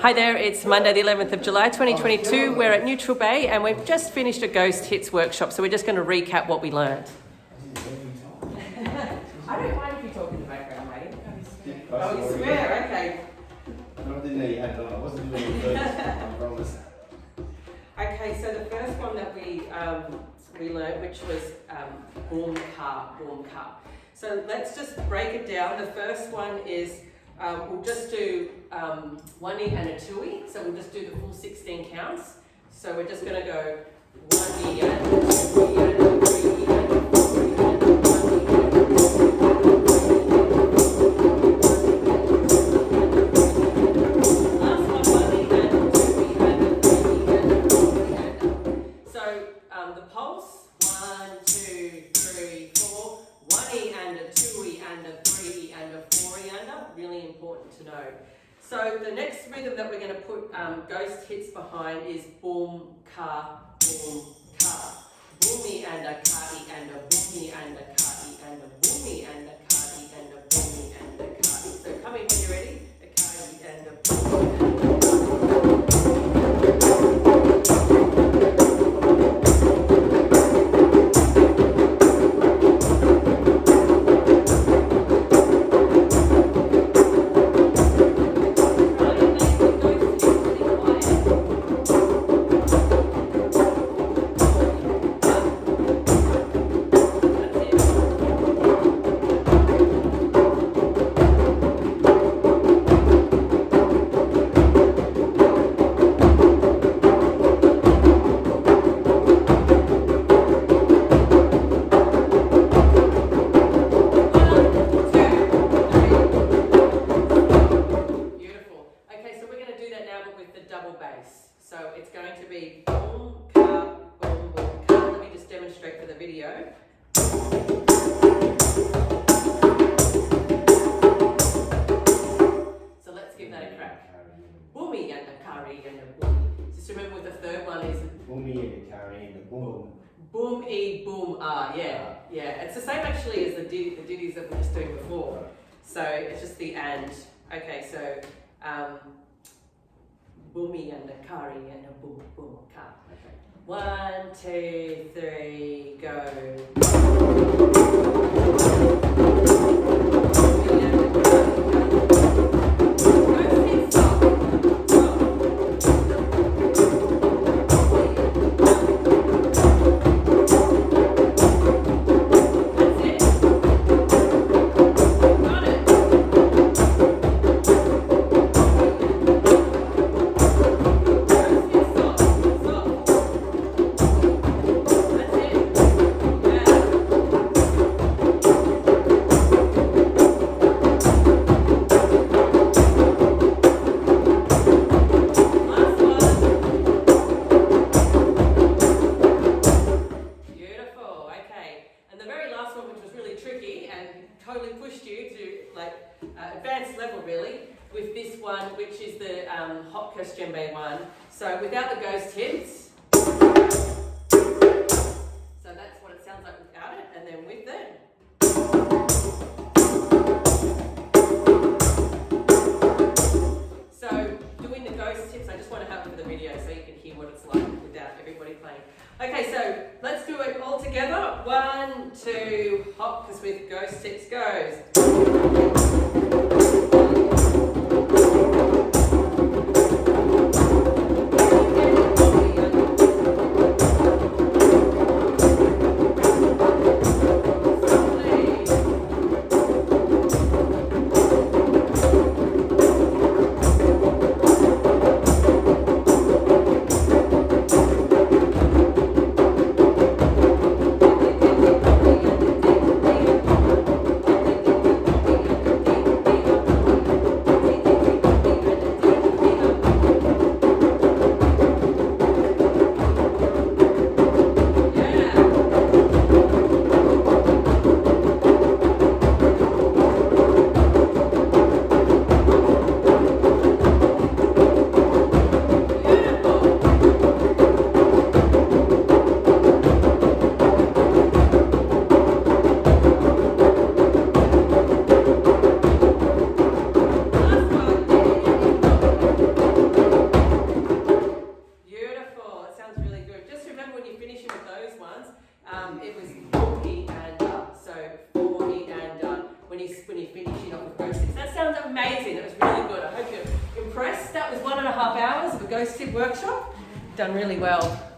Hi there, it's Monday the 11th of July 2022. We're at Neutral Bay and we've just finished a Ghost Hits workshop, so we're just going to recap what we learned. I don't mind if you talk in the background, mate. Oh, you swear? Okay. I didn't know you had done. I wasn't doing it first. I promise. Okay, so the first one that we learned, which was boom ka. So let's just break it down. The first one is we'll just do 1E and a 2E. So we'll just do the full 16 counts. So we're just going to go 1E and a 2E and a 3E and a 4E and a 1E. Last one, 1E and a 2E and a 3E and a 4E and a. So the pulse, 1, 2, 3, 4. 1E and a 2E and a 3E and a 4E and a. Really important to know. So the next rhythm that we're going to put Ghost Hits behind is boom ka, boom ka. Boomy and a ka-e and a boomy and a ka-e and a boomy and a ka-e and a boomy and a ka-e. So come in when you're ready. A ka-e and a boomy and a So it's going to be boom, ka, boom, boom, ka. Let me just demonstrate for the video. So let's give that a crack. Boomy and a curry and a boomy. Just remember with the third one is boomy and a curry and a boom. Boom, e, boom, ah. Yeah, yeah. It's the same actually as the ditties that we were just doing before. So it's just the and. Okay, so boomy and a curry and a boom, boom, ka. Okay. 1, 2, 3, go. Totally pushed you to advanced level really with this one, which is the Hopkirk djembe one. So without the Ghost Hits, so that's what it sounds like without it, and then with it. So doing the Ghost Hits, I just want to have it for the video so you can hear what it's like without everybody playing. Okay, so let's do it all together. 1, 2, hop, because with Ghost Hits goes. you're finishing with those ones, it was 40 and so 40 and when you're finishing off with ghost tips. That sounds amazing. That was really good. I hope you're impressed. That was 1.5 hours of a ghost tip workshop. Done really well.